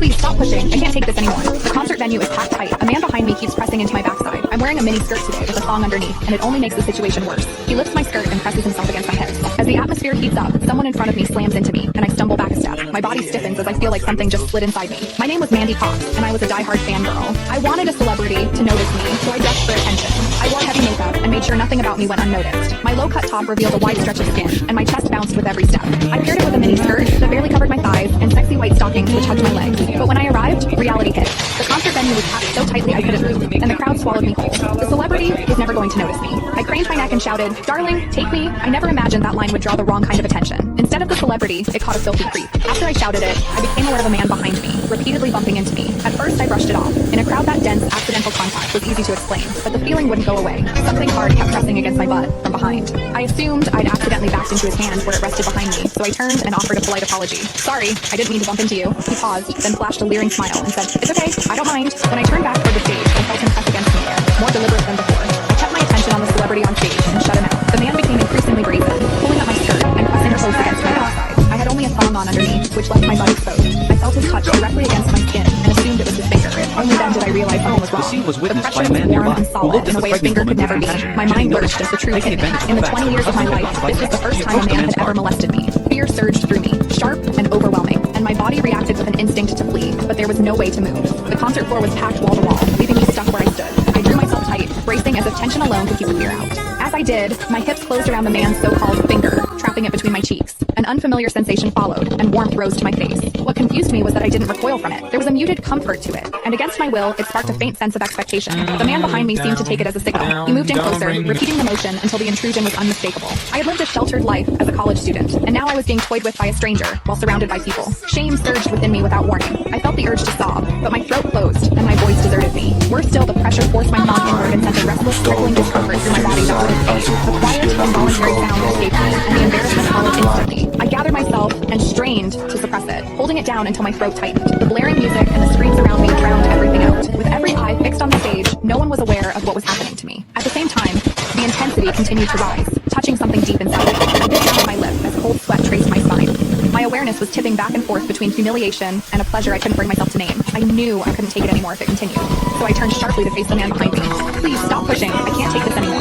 Please stop pushing. I can't take this anymore. The concert venue is packed tight. A man behind me keeps pressing into my backside. I'm wearing a mini skirt today with a thong underneath, and it only makes the situation worse. He lifts my skirt and presses himself against my hips. As the atmosphere heats up, someone in front of me slams into me, and I stumble back a step. My body stiffens as I feel like something just slid inside me. My name was Mandy Cox, and I was a diehard fangirl. I wanted a celebrity to notice me, so I dressed for attention. I wore heavy makeup and made sure nothing about me went unnoticed. My low-cut top revealed a wide stretch of skin, and my chest bounced with every step. I paired it with a mini skirt that barely covered my thighs and sexy white stockings which hugged my legs. But when I arrived, reality hit. The concert venue was packed so tightly I couldn't move, and the crowd swallowed me whole. The celebrity was never going to notice me. I craned my neck and shouted, "Darling, take me." I never imagined that line would draw the wrong kind of attention. Instead of the celebrity, it caught a filthy creep. After I shouted it, I became aware of a man behind me, repeatedly bumping into me. At first, I brushed it off. In a crowd that dense, accidental contact was easy to explain, but the feeling wouldn't go away. Something hard kept pressing against my butt from behind. I assumed I'd accidentally backed into his hand where it rested behind me, so I turned and offered a polite apology. "Sorry, I didn't mean to bump into you." He paused, then flashed a leering smile and said, "It's okay, I don't mind." When I turned back toward the stage, I felt him press against me there, more deliberate than before. I kept my attention on the celebrity on stage and shut him out. The man became increasingly brazen, pulling up my skirt and pressing close against my backside. I had only a thong on underneath, which left my butt exposed. I felt his touch directly against my skin and assumed it was his finger. Only then did I realize something was wrong. The scene was witnessed by a pressure man was warm nearby and who solid looked in at a the way a pregnant finger could woman never be. compassion, My taking mind notice lurched as the truth hit me. advantage of In the the 20 fact years of my that life, this was the first time a approached the man man's had ever car. molested me. Fear surged through me, sharp and overwhelming, and my body reacted with an instinct to flee, but there was no way to move. The concert floor was packed wall to wall, leaving me stuck where I stood. I drew myself tight, bracing as if tension alone could keep the fear out. As I did, my hips closed around the man's so-called finger, trapping it between my cheeks. An unfamiliar sensation followed, and warmth rose to my face. What confused me was that I didn't recoil from it. There was a muted comfort to it, and against my will, it sparked a faint sense of expectation. The man behind me seemed to take it as a signal. He moved in closer, repeating the motion until the intrusion was unmistakable. I had lived a sheltered life as a college student, and now I was being toyed with by a stranger while surrounded by people. Shame surged within me without warning. I felt the urge to sob, but my throat closed, and my voice deserted me. Worse still, the pressure forced my thumb inward and sent a restless, trickling discomfort through my body that wouldn't fade. The quiet, involuntary sound escaped me, and the embarrassment followed instantly. I gathered myself and strained to suppress it, holding it down until my throat tightened. The blaring music and the screams around me drowned everything out. With every eye fixed on the stage, no one was aware of what was happening to me. At the same time, the intensity continued to rise, touching something deep inside me. I bit down on my lip as cold sweat traced my spine. My awareness was tipping back and forth between humiliation and a pleasure I couldn't bring myself to name. I knew I couldn't take it anymore if it continued, so I turned sharply to face the man behind me. "Please stop pushing. I can't take this anymore."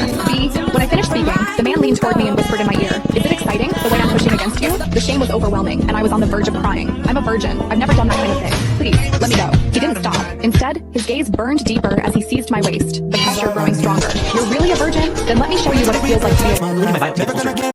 When I finished speaking, the man leaned toward me and whispered in my ear, "Is it exciting, the way I'm pushing against you?" The shame was overwhelming, and I was on the verge of crying. I'm a virgin. I've never done that kind of thing. Please, let me go. He didn't stop. Instead, his gaze burned deeper as he seized my waist, the pressure growing stronger. "You're really a virgin? Then let me show you what it feels like to be a..."